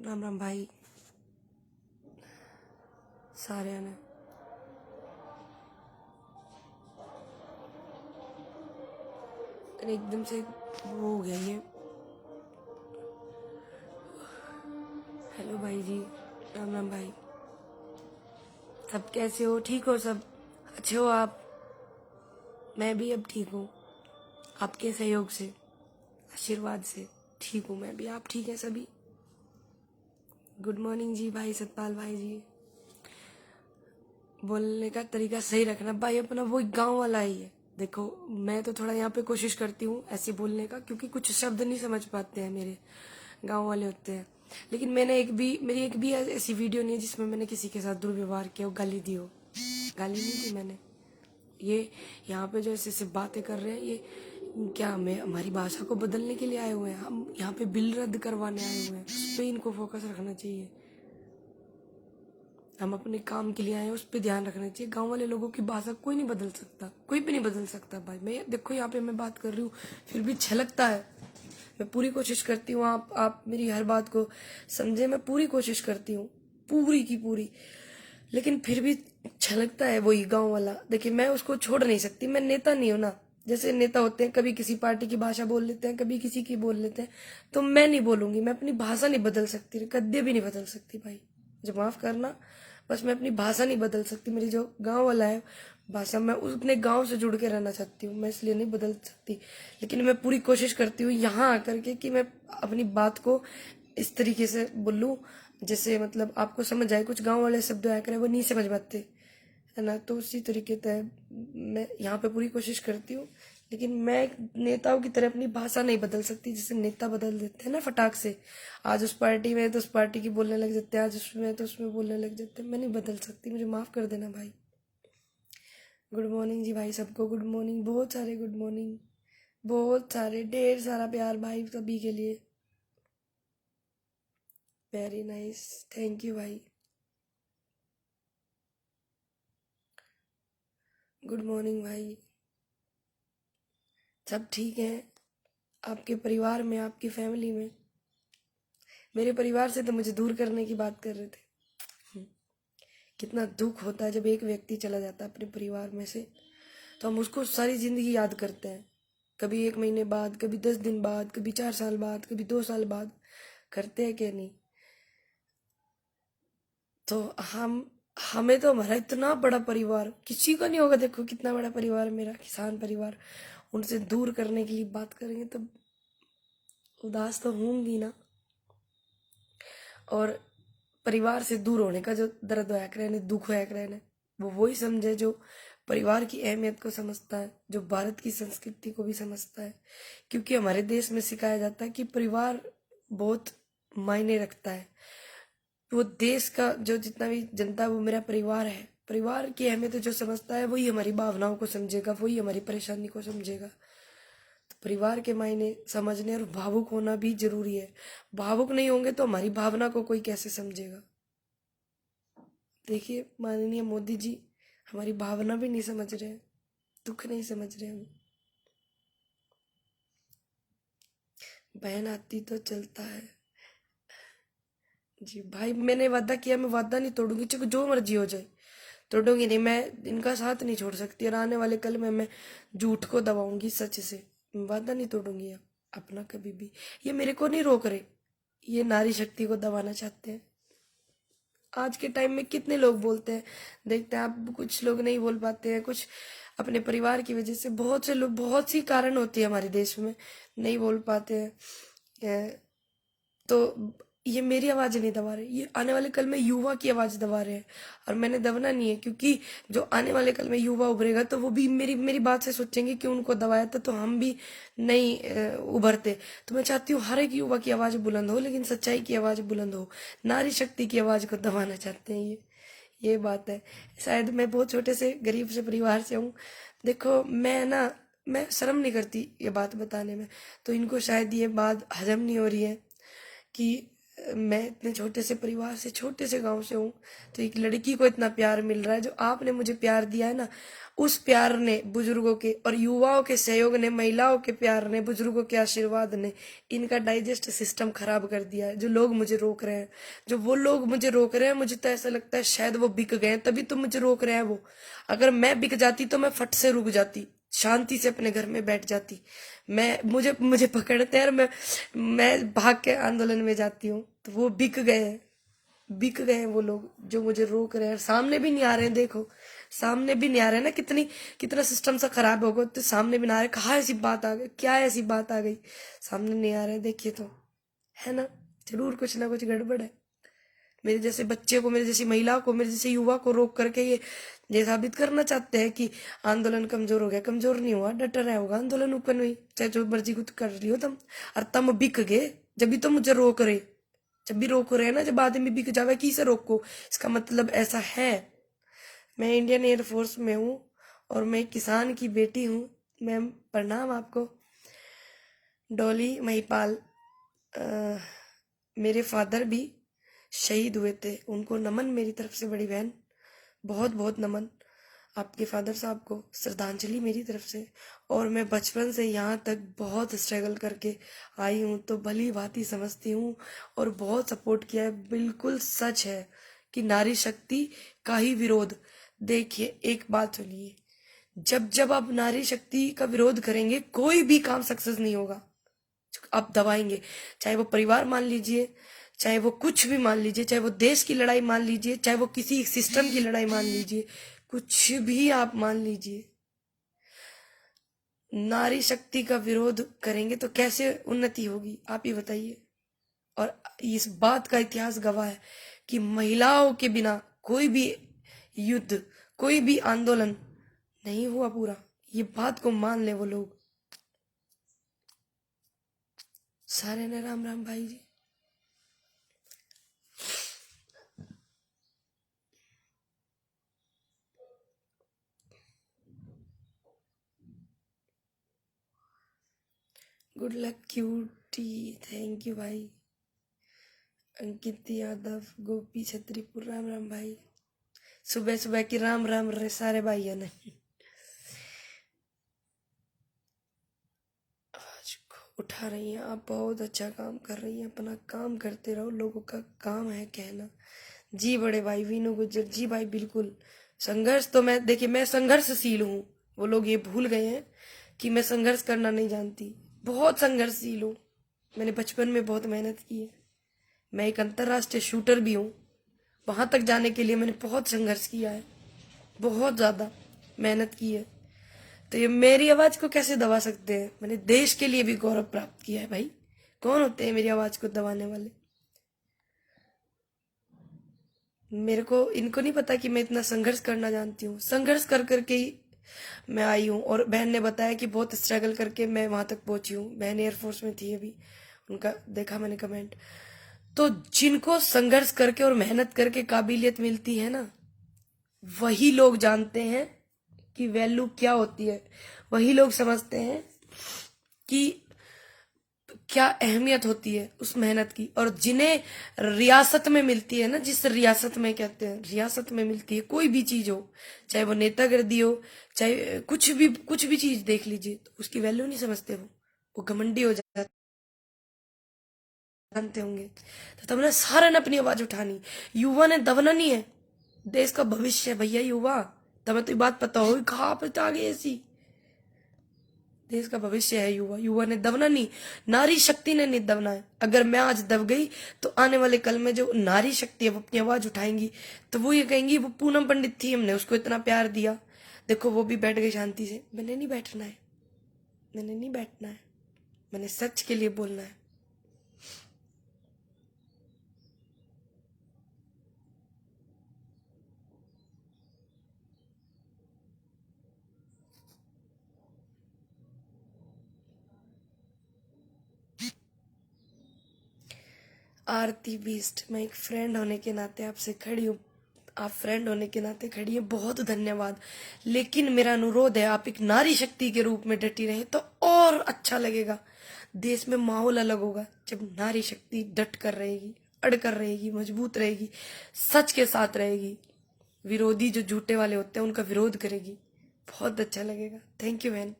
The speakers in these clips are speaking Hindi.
राम राम भाई सारे ने अरे एकदम से वो हो गया ये। हेलो भाई जी, राम राम भाई। सब कैसे हो? ठीक हो सब? अच्छे हो आप? मैं भी अब ठीक हूँ, आपके सहयोग से, आशीर्वाद से ठीक हूँ मैं भी। आप ठीक है सभी? गुड मॉर्निंग जी भाई सतपाल भाई जी। बोलने का तरीका सही रखना भाई, अपना वो गांव वाला ही है। देखो, मैं तो थोड़ा यहाँ पे कोशिश करती हूँ ऐसे बोलने का, क्योंकि कुछ शब्द नहीं समझ पाते हैं मेरे गांव वाले होते हैं। लेकिन मेरी एक भी ऐसी वीडियो नहीं है जिसमें मैंने किसी के साथ दुर्व्यवहार किया हो, गाली दी हो। गाली नहीं दी मैंने। ये यहाँ पे जो ऐसे ऐसे बातें कर रहे हैं, ये क्या हमें हमारी भाषा को बदलने के लिए आए हुए हैं? हम यहाँ पे बिल रद्द करवाने आए हुए हैं, उस पर इनको फोकस रखना चाहिए। हम अपने काम के लिए आए हैं, उस पर ध्यान रखना चाहिए। गांव वाले लोगों की भाषा कोई नहीं बदल सकता, कोई भी नहीं बदल सकता भाई। मैं देखो यहाँ पे मैं बात कर रही हूँ, फिर भी छलकता है। मैं पूरी कोशिश करती हूँ आप मेरी हर बात को समझे। मैं पूरी कोशिश करती हूँ, पूरी की पूरी, लेकिन फिर भी छलकता है वही गांव वाला। देखिए, मैं उसको छोड़ नहीं सकती। मैं नेता नहीं हूं ना। जैसे नेता होते हैं, कभी किसी पार्टी की भाषा बोल लेते हैं, कभी किसी की बोल लेते हैं, तो मैं नहीं बोलूंगी। मैं अपनी भाषा नहीं बदल सकती, कद्दे भी नहीं बदल सकती भाई, मुझे माफ करना। बस मैं अपनी भाषा नहीं बदल सकती। मेरी जो गांव वाला है भाषा, मैं अपने गांव से जुड़ के रहना चाहती हूँ, मैं इसलिए नहीं बदल सकती। लेकिन मैं पूरी कोशिश करती हूँ यहाँ आकर के कि मैं अपनी बात को इस तरीके से बोलूं जैसे मतलब आपको समझ आए। कुछ गांव वाले शब्द आया करे वो नहीं समझ पाते है ना, तो उसी तरीके से मैं यहाँ पे पूरी कोशिश करती हूँ। लेकिन मैं एक नेताओं की तरह अपनी भाषा नहीं बदल सकती, जैसे नेता बदल देते हैं ना फटाक से। आज उस पार्टी में तो उस पार्टी की बोलने लग जाते हैं, आज उसमें तो उसमें बोलने लग जाते हैं। मैं नहीं बदल सकती, मुझे माफ कर देना भाई। गुड मॉर्निंग जी भाई सबको, गुड मॉर्निंग, बहुत सारे गुड मॉर्निंग, बहुत सारे, ढेर सारा प्यार भाई सभी के लिए। वेरी नाइस, थैंक यू भाई। गुड मॉर्निंग भाई। सब ठीक है आपके परिवार में, आपकी फैमिली में? मेरे परिवार से तो मुझे दूर करने की बात कर रहे थे। कितना दुख होता है जब एक व्यक्ति चला जाता है अपने परिवार में से, तो हम उसको सारी जिंदगी याद करते हैं। कभी 1 महीने बाद, कभी 10 दिन बाद, कभी 4 साल बाद, कभी 2 साल बाद। करते हैं क्या नहीं? तो हमें तो हमारा इतना बड़ा परिवार किसी का नहीं होगा। देखो कितना बड़ा परिवार मेरा, किसान परिवार, उनसे दूर करने के लिए बात करेंगे तो उदास तो होंगी ना। और परिवार से दूर होने का जो दर्द होया करे ने, दुख होया करे ने, वो वही समझे जो परिवार की अहमियत को समझता है, जो भारत की संस्कृति को भी समझता है। क्योंकि हमारे देश में सिखाया जाता है कि परिवार बहुत मायने रखता है। वो देश का जो जितना भी जनता है वो मेरा परिवार है। परिवार की अहमियत जो समझता है वही हमारी भावनाओं को समझेगा, वही हमारी परेशानी को समझेगा। तो परिवार के मायने समझने और भावुक होना भी जरूरी है। भावुक नहीं होंगे तो हमारी भावना को कोई कैसे समझेगा? देखिए माननीय मोदी जी हमारी भावना भी नहीं समझ रहे हैं, दुख नहीं समझ रहे हम। बहन आती तो चलता है जी भाई। मैंने वादा किया, मैं वादा नहीं तोड़ूंगी, चाहे जो मर्जी हो जाए। तोड़ूंगी नहीं मैं, इनका साथ नहीं छोड़ सकती। और आने वाले कल में मैं झूठ को दबाऊंगी सच से। मैं वादा नहीं तोड़ूंगी अपना कभी भी। ये मेरे को नहीं रोक रहे, ये नारी शक्ति को दबाना चाहते हैं। आज के टाइम में कितने लोग बोलते हैं, देखते हैं आप, कुछ लोग नहीं बोल पाते हैं, कुछ अपने परिवार की वजह से। बहुत से लोग, बहुत सी कारण होती है हमारे देश में, नहीं बोल पाते हैं। तो ये मेरी आवाज नहीं दबा रहे, ये आने वाले कल में युवा की आवाज दबा रहे हैं। और मैंने दबना नहीं है, क्योंकि जो आने वाले कल में युवा उभरेगा तो वो भी मेरी मेरी बात से सोचेंगे कि उनको दबाया था तो हम भी नहीं उभरते। तो मैं चाहती हूँ हर एक युवा की आवाज बुलंद हो, लेकिन सच्चाई की आवाज बुलंद हो। नारी शक्ति की आवाज को दबाना चाहते हैं ये बात है। शायद मैं बहुत छोटे से गरीब से परिवार से हूँ। देखो मैं शर्म नहीं करती ये बात बताने में, तो इनको शायद ये बात हजम नहीं हो रही है कि मैं इतने छोटे से परिवार से, छोटे से गांव से हूँ, तो एक लड़की को इतना प्यार मिल रहा है। जो आपने मुझे प्यार दिया है ना, उस प्यार ने, बुजुर्गों के और युवाओं के सहयोग ने, महिलाओं के प्यार ने, बुजुर्गों के आशीर्वाद ने इनका डाइजेस्ट सिस्टम खराब कर दिया है। जो लोग मुझे रोक रहे हैं, जो वो लोग मुझे रोक रहे हैं, मुझे तो ऐसा लगता है शायद वो बिक गए हैं, तभी तो मुझे रोक रहे हैं वो। अगर मैं बिक जाती तो मैं फट से रुक जाती, शांति से अपने घर में बैठ जाती। मैं मुझे मुझे पकड़ते हैं और मैं भाग के आंदोलन में जाती हूँ। तो वो बिक गए हैं, बिक गए हैं वो लोग जो मुझे रोक रहे हैं। सामने भी नहीं आ रहे हैं, देखो सामने भी नहीं आ रहे हैं ना, कितना सिस्टम सा खराब होगा, तो सामने भी ना आ रहे। कहाँ ऐसी बात आ गई, क्या ऐसी बात आ गई, सामने नहीं आ रहे हैं, देखिए तो है ना, जरूर कुछ ना कुछ गड़बड़ है। मेरे जैसे बच्चे को, मेरे जैसी महिला को, मेरे जैसे युवा को रोक करके ये साबित करना चाहते हैं कि आंदोलन कमजोर हो गया। कमजोर नहीं हुआ, डटा रहा होगा आंदोलन ऊपर नहीं, चाहे जो मर्जी कुछ कर लियो तुम। और तुम बिक गए जब भी तो मुझे रोक रहे, जब भी रोक रहे ना, जब आदमी बिक जावे किसे रोको, इसका मतलब ऐसा है। मैं इंडियन एयरफोर्स में हूँ और मैं किसान की बेटी हूँ। मैम प्रणाम आपको। डॉली महिपाल, मेरे फादर भी शहीद हुए थे, उनको नमन मेरी तरफ से, बड़ी बहन बहुत बहुत नमन आपके फादर साहब को, श्रद्धांजलि मेरी तरफ से। और मैं बचपन से यहाँ तक बहुत स्ट्रगल करके आई हूँ, तो भली भांति समझती हूँ और बहुत सपोर्ट किया है। बिल्कुल सच है कि नारी शक्ति का ही विरोध, देखिए एक बात सुनिए, जब जब आप नारी शक्ति का विरोध करेंगे कोई भी काम सक्सेस नहीं होगा। आप दबाएंगे, चाहे वो परिवार मान लीजिए, चाहे वो कुछ भी मान लीजिए, चाहे वो देश की लड़ाई मान लीजिए, चाहे वो किसी सिस्टम की लड़ाई मान लीजिए, कुछ भी आप मान लीजिए, नारी शक्ति का विरोध करेंगे तो कैसे उन्नति होगी, आप ही बताइए। और इस बात का इतिहास गवाह है कि महिलाओं के बिना कोई भी युद्ध, कोई भी आंदोलन नहीं हुआ पूरा। ये बात को मान ले वो लोग। सारे ने राम राम भाई जी। Good luck cutie, thank you भाई। अंकित यादव, गोपी छत्रीपुर, राम राम भाई। सुबह सुबह की राम राम रे सारे भाइयों ने। आज को उठा रही हैं आप, बहुत अच्छा काम कर रही हैं, अपना काम करते रहो, लोगों का काम है कहना। जी बड़े भाई वीनू गुज्जर, जी भाई बिल्कुल। संघर्ष तो मैं, देखिए मैं संघर्षशील हूँ, वो लोग ये भूल गए हैं कि मैं संघर्ष करना नहीं जानती। बहुत संघर्षशील हूँ, मैंने बचपन में बहुत मेहनत की है। मैं एक अंतर्राष्ट्रीय शूटर भी हूँ, वहां तक जाने के लिए मैंने बहुत संघर्ष किया है, बहुत ज्यादा मेहनत की है। तो ये मेरी आवाज को कैसे दबा सकते हैं? मैंने देश के लिए भी गौरव प्राप्त किया है भाई। कौन होते हैं मेरी आवाज को दबाने वाले? मेरे को, इनको नहीं पता कि मैं इतना संघर्ष करना जानती हूँ। संघर्ष कर करके ही मैं आई हूँ। और बहन ने बताया कि बहुत स्ट्रगल करके मैं वहां तक पहुंची हूँ। बहन एयरफोर्स में थी अभी, उनका देखा मैंने कमेंट। तो जिनको संघर्ष करके और मेहनत करके काबिलियत मिलती है ना, वही लोग जानते हैं कि वैल्यू क्या होती है। वही लोग समझते हैं कि क्या अहमियत होती है उस मेहनत की। और जिन्हें रियासत में मिलती है ना, जिस रियासत में, कहते हैं रियासत में मिलती है कोई भी चीज हो, चाहे वो नेतागिरी हो, चाहे कुछ भी चीज देख लीजिए, तो उसकी वैल्यू नहीं समझते। वो घमंडी हो जाते, जानते होंगे। तो तुमने सारा ने अपनी आवाज उठानी, युवा ने दबना नहीं है। देश का भविष्य है भैया युवा, तुम्हें तो ये बात पता होगी, कहाँ पे आ गई ऐसी। देश का भविष्य है युवा, युवा ने दबना नहीं, नारी शक्ति ने नहीं दबना है। अगर मैं आज दब गई तो आने वाले कल में जो नारी शक्ति है वो अपनी आवाज उठाएंगी, तो वो ये कहेंगी वो पूनम पंडित थी, हमने उसको इतना प्यार दिया, देखो वो भी बैठ गई शांति से। मैंने नहीं बैठना है, मैंने नहीं बैठना है, मैंने सच के लिए बोलना है। आरती बीस्ट, मैं एक फ्रेंड होने के नाते आपसे खड़ी हूँ, आप फ्रेंड होने के नाते खड़ी हैं, बहुत धन्यवाद। लेकिन मेरा अनुरोध है, आप एक नारी शक्ति के रूप में डटी रहे तो और अच्छा लगेगा। देश में माहौल अलग होगा जब नारी शक्ति डट कर रहेगी। अड़कर रहेगी, मजबूत रहेगी, सच के साथ रहेगी, विरोधी जो झूठे वाले होते हैं उनका विरोध करेगी। बहुत अच्छा लगेगा। थैंक यू बहन,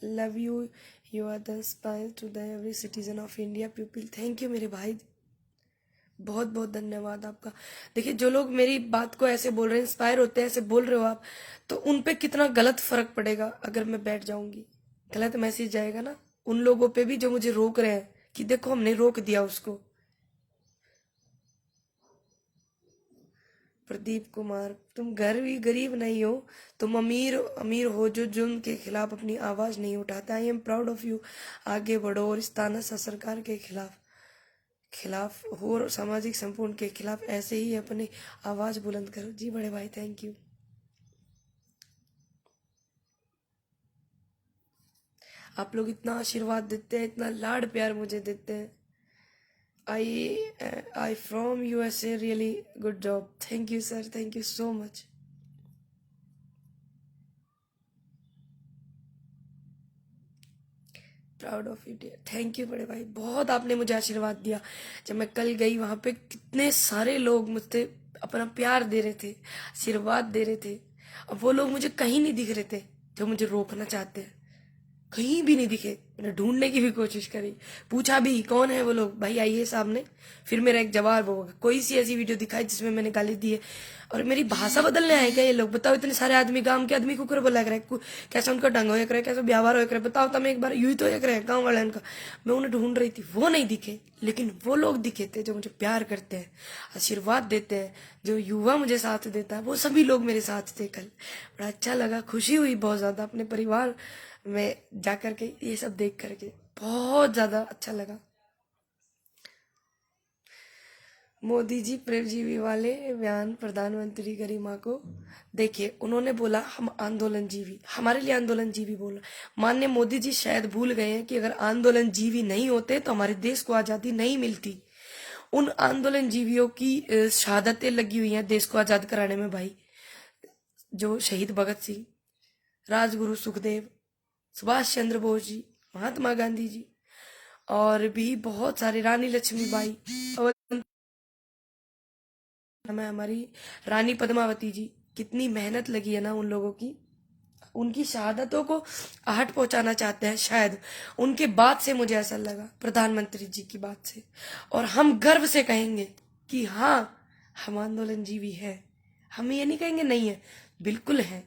love you, you are the inspire to the every citizen of India people. Thank you मेरे भाई, बहुत बहुत धन्यवाद आपका। देखिए जो लोग मेरी बात को ऐसे बोल रहे हैं, इंस्पायर होते हैं, ऐसे बोल रहे हो आप, तो उन पे कितना गलत फर्क पड़ेगा अगर मैं बैठ जाऊंगी। गलत मैसेज जाएगा ना उन लोगों पे भी जो मुझे रोक रहे हैं कि देखो हमने रोक दिया उसको। प्रदीप कुमार, तुम गरीब नहीं हो, तुम अमीर अमीर हो जो जुल्म के खिलाफ अपनी आवाज नहीं उठाता। I am proud of you. आगे बढ़ो और इस तानाशाह सरकार के खिलाफ हो और सामाजिक संपूर्ण के खिलाफ ऐसे ही अपनी आवाज बुलंद करो। जी बड़े भाई, थैंक यू। आप लोग इतना आशीर्वाद देते हैं, इतना लाड प्यार मुझे देते हैं। I from USA, really good job. Thank you sir, thank you so much. Proud of you dear. Thank you बड़े भाई, बहुत आपने मुझे आशीर्वाद दिया। जब मैं कल गई वहां पे कितने सारे लोग मुझसे अपना प्यार दे रहे थे, आशीर्वाद दे रहे थे। अब वो लोग मुझे कहीं नहीं दिख रहे थे जो मुझे रोकना चाहते हैं, कहीं भी नहीं दिखे। मैंने ढूंढने की भी कोशिश करी, पूछा भी कौन है वो लोग, भाई आइए सामने। फिर मेरा एक जवाब होगा, कोई सी ऐसी वीडियो दिखाई जिसमें मैंने गाली दी है। और मेरी भाषा बदलने आए क्या ये लोग? बताओ, इतने सारे आदमी, गांव के आदमी कुकर बोला करे, कैसा उनका ढंग हो करे, कैसा व्यवहार हो करे, बताओ तब एक बार यूं तो एक रहे गाँव वाले उनका। मैं उन्हें ढूंढ रही थी, वो नहीं दिखे, लेकिन वो लोग दिखे थे जो मुझे प्यार करते हैं, आशीर्वाद देते हैं, जो युवा मुझे साथ देता है, वो सभी लोग मेरे साथ थे कल। बड़ा अच्छा लगा, खुशी हुई बहुत ज्यादा अपने परिवार में जाकर के, ये सब देख करके बहुत ज्यादा अच्छा लगा। मोदी जी प्रेमजीवी वाले बयान प्रधानमंत्री गरिमा को देखिए, उन्होंने बोला हम आंदोलन जीवी, हमारे लिए आंदोलन जीवी बोला। माननीय मोदी जी शायद भूल गए हैं कि अगर आंदोलन जीवी नहीं होते तो हमारे देश को आजादी नहीं मिलती। उन आंदोलन जीवियों की शहादतें लगी हुई हैं देश को आजाद कराने में भाई, जो शहीद भगत सिंह, राजगुरु सुखदेव, सुभाष चंद्र बोस जी, महात्मा गांधी जी, और भी बहुत सारे, रानी लक्ष्मीबाई, हमें हमारी रानी पद्मावती जी, कितनी मेहनत लगी है ना उन लोगों की। उनकी शहादतों को आहट पहुंचाना चाहते हैं शायद, उनके बात से मुझे ऐसा लगा, प्रधानमंत्री जी की बात से। और हम गर्व से कहेंगे कि हाँ हम आंदोलन जीवी है। हम ये नहीं कहेंगे नहीं है, बिल्कुल है।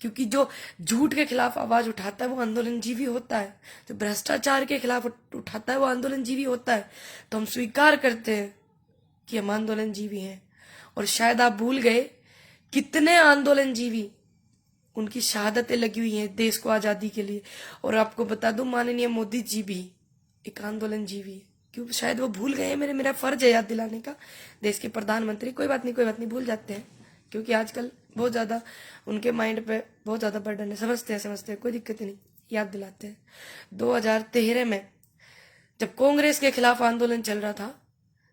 क्योंकि जो झूठ के खिलाफ आवाज उठाता है वो आंदोलन जीवी होता है, जो भ्रष्टाचार के खिलाफ उठाता है वो आंदोलन जीवी होता है। तो हम स्वीकार करते हैं कि हम आंदोलन जीवी हैं। और शायद आप भूल गए कितने आंदोलन जीवी, उनकी शहादतें लगी हुई हैं देश को आजादी के लिए। और आपको बता दूं, माननीय मोदी जी भी एक आंदोलन जीवी है। क्यों शायद वो भूल गए, मेरा फर्ज है याद दिलाने का, देश के प्रधानमंत्री। कोई बात नहीं, भूल जाते हैं, क्योंकि आजकल बहुत ज्यादा उनके माइंड पे बहुत ज्यादा बर्डन है। समझते हैं, कोई दिक्कत नहीं, याद दिलाते हैं। 2013 में जब कांग्रेस के खिलाफ आंदोलन चल रहा था,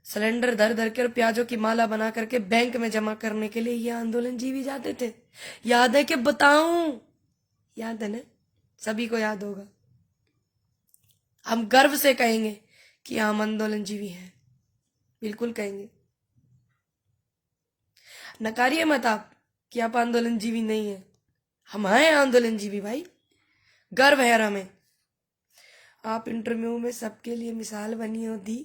सिलेंडर धर धर कर प्याजों की माला बना करके बैंक में जमा करने के लिए ये आंदोलन जीवी जाते थे। याद है कि बताऊं? याद है ना? सभी को याद होगा। हम गर्व से कहेंगे कि हम आंदोलन जीवी हैं, बिल्कुल कहेंगे। नकारिए मत आप कि आप आंदोलन जीवी नहीं है, हम हैं आंदोलन जीवी भाई, गर्व है हमें। आप इंटरव्यू में सबके लिए मिसाल बनी हो दी,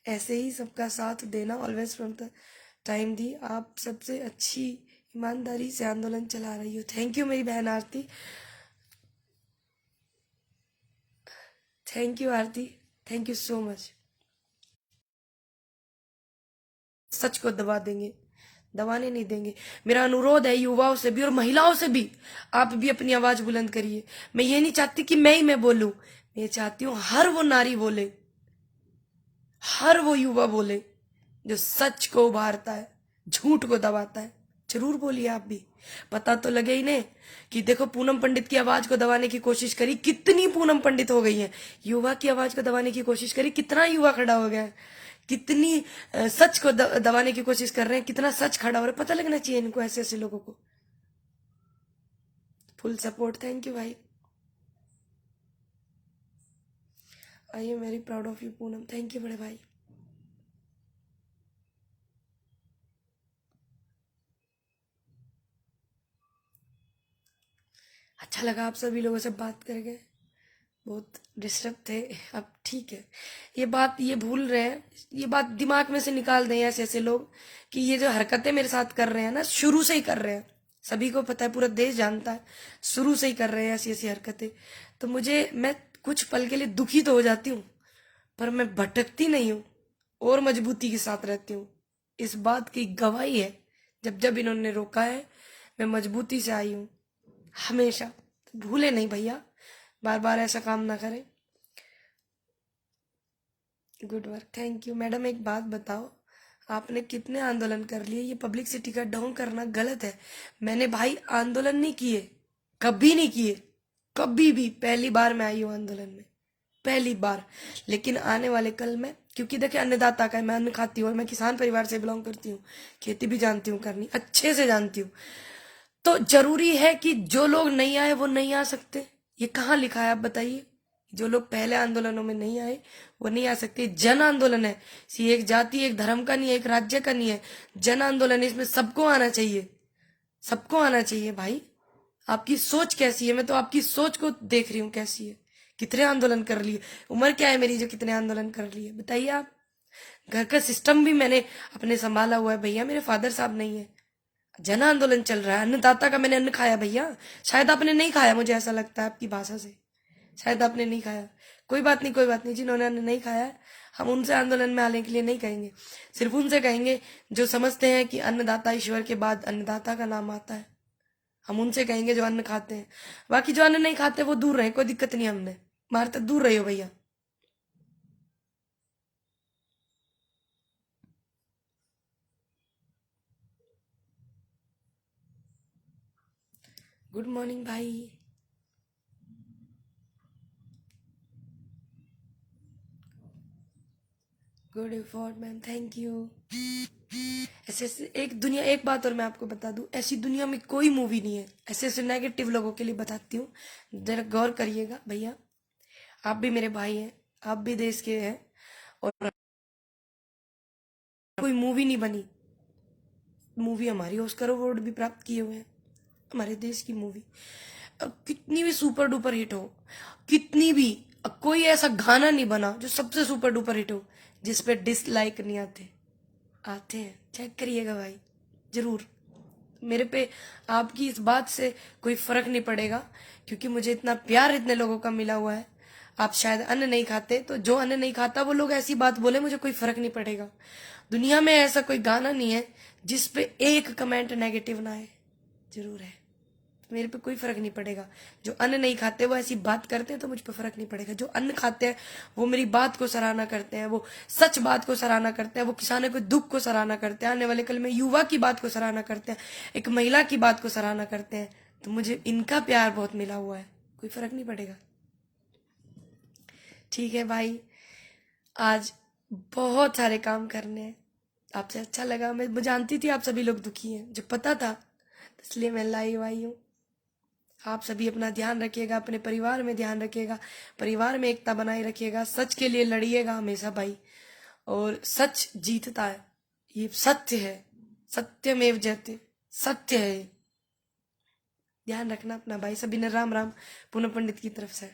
ऐसे ही सबका साथ देना, ऑलवेज फ्रॉम द टाइम दी। आप सबसे अच्छी ईमानदारी से आंदोलन चला रही हो। थैंक यू मेरी बहन Aarti, thank you Aarti, thank you so much. सच को दबा देंगे, दबाने नहीं देंगे। मेरा अनुरोध है युवाओं से भी और महिलाओं से भी, आप भी अपनी आवाज बुलंद करिए। मैं ये नहीं चाहती कि मैं बोलूं, मैं चाहती हूं हर वो नारी बोले, हर वो युवा बोले जो सच को उभारता है, झूठ को दबाता है। जरूर बोलिए आप भी, पता तो लगे ही ने कि देखो पूनम पंडित की आवाज को दबाने की कोशिश करी, कितनी पूनम पंडित हो गई है। युवा की आवाज को दबाने की कोशिश करी, कितना युवा खड़ा हो गया है। कितनी सच को दबाने की कोशिश कर रहे हैं, कितना सच खड़ा हो रहा है। पता लगना चाहिए इनको, ऐसे ऐसे लोगों को। फुल सपोर्ट, थैंक यू भाई। I am very proud of you Poonam. Thank you बड़े भाई। अच्छा लगा आप सभी लोगों से बात करके, बहुत डिस्टर्ब थे, अब ठीक है। ये बात ये भूल रहे हैं, ये बात दिमाग में से निकाल दें ऐसे ऐसे लोग कि ये जो हरकतें मेरे साथ कर रहे हैं ना, शुरू से ही कर रहे हैं, सभी को पता है, पूरा देश जानता है, शुरू से ही कर रहे हैं ऐसी ऐसी हरकतें। तो मैं कुछ पल के लिए दुखी तो हो जाती हूँ, पर मैं भटकती नहीं हूँ और मजबूती के साथ रहती हूँ। इस बात की गवाही है, जब जब इन्होंने रोका है मैं मजबूती से आई हूँ हमेशा। तो भूले नहीं भैया, बार बार ऐसा काम ना करें। Good work, thank you. Madam एक बात बताओ, आपने कितने आंदोलन कर लिए? ये पब्लिसिटी का ढोंग करना गलत है। मैंने भाई आंदोलन नहीं किए, कभी नहीं किए, कभी भी। पहली बार मैं आई हूँ आंदोलन में, पहली बार। लेकिन आने वाले कल में, क्योंकि देखिए अन्नदाता का मैं अन्न खाती हूँ और मैं किसान परिवार से बिलोंग करती हूँ, खेती भी जानती हूँ करनी, अच्छे से जानती हूँ। तो जरूरी है कि जो लोग नहीं आए वो नहीं आ सकते? ये कहाँ लिखा है आप बताइए? जो लोग पहले आंदोलनों में नहीं आए वो नहीं आ सकते। जन आंदोलन है, सी एक जाति एक धर्म का नहीं है, एक राज्य का नहीं है, जन आंदोलन है, इसमें सबको आना चाहिए, सबको आना चाहिए भाई। आपकी सोच कैसी है? मैं तो आपकी सोच को देख रही हूँ कैसी है। कितने आंदोलन कर लिए? उम्र क्या है मेरी जो कितने आंदोलन कर लिए बताइए आप? घर का सिस्टम भी मैंने अपने संभाला हुआ है भैया, मेरे फादर साहब नहीं है। जन आंदोलन चल रहा है, अन्नदाता का मैंने अन्न खाया भैया। शायद आपने नहीं खाया, मुझे ऐसा लगता है आपकी भाषा से, शायद आपने नहीं खाया। कोई बात नहीं, कोई बात नहीं, जिन्होंने अन्न नहीं खाया है हम उनसे आंदोलन में आने के लिए नहीं कहेंगे, सिर्फ उनसे कहेंगे जो समझते हैं कि अन्नदाता ईश्वर के बाद अन्नदाता का नाम आता है। हम उनसे कहेंगे जो अन्न खाते हैं। बाकी जो अन्न नहीं खाते वो दूर रहे, कोई दिक्कत नहीं, हमने मार तक दूर रही हो भैया। गुड मॉर्निंग भाई। Good effort ma'am, thank you. ऐसे ऐसे एक दुनिया, एक बात और मैं आपको बता दूं, ऐसी दुनिया में कोई मूवी नहीं है। ऐसे ऐसे नेगेटिव लोगों के लिए बताती हूँ, जरा गौर करिएगा भैया। आप भी मेरे भाई हैं, आप भी देश के हैं, और कोई मूवी नहीं बनी। मूवी हमारी ऑस्कर अवार्ड भी प्राप्त किए हुए हैं, हमारे देश की मूवी। अब कितनी भी सुपर डुपर हिट हो, कितनी भी, अब कोई ऐसा गाना नहीं बना जो सबसे सुपर डुपर हिट हो जिसपे डिसलाइक नहीं आते। आते हैं, चेक करिएगा भाई, जरूर। मेरे पे आपकी इस बात से कोई फर्क नहीं पड़ेगा, क्योंकि मुझे इतना प्यार इतने लोगों का मिला हुआ है। आप शायद अन्न नहीं खाते, तो जो अन्न नहीं खाता वो लोग ऐसी बात बोले, मुझे कोई फर्क नहीं पड़ेगा। दुनिया में ऐसा कोई गाना नहीं है जिसपे एक कमेंट नेगेटिव ना आए, जरूर है। मेरे पे कोई फर्क नहीं पड़ेगा। जो अन्न नहीं खाते वो ऐसी बात करते हैं तो मुझ पे फर्क नहीं पड़ेगा। जो अन्न खाते हैं वो मेरी बात को सराहना करते हैं, वो सच बात को सराहना करते हैं, वो किसानों के दुख को सराहना करते हैं, आने वाले कल में युवा की बात को सराहना करते हैं, एक महिला की बात को सराहना करते हैं। तो मुझे इनका प्यार बहुत मिला हुआ है, कोई फर्क नहीं पड़ेगा। ठीक है भाई, आज बहुत सारे काम करने हैं। आपसे अच्छा लगा, मैं जानती थी आप सभी लोग दुखी हैं, जो पता था, इसलिए मैं लाइव आई हूँ। आप सभी अपना ध्यान रखिएगा, अपने परिवार में ध्यान रखिएगा, परिवार में एकता बनाए रखिएगा, सच के लिए लड़िएगा हमेशा भाई, और सच जीतता है, ये सत्य है, सत्यमेव जयते, सत्य है। ध्यान रखना अपना भाई। सभी ने राम राम पूनम पंडित की तरफ से।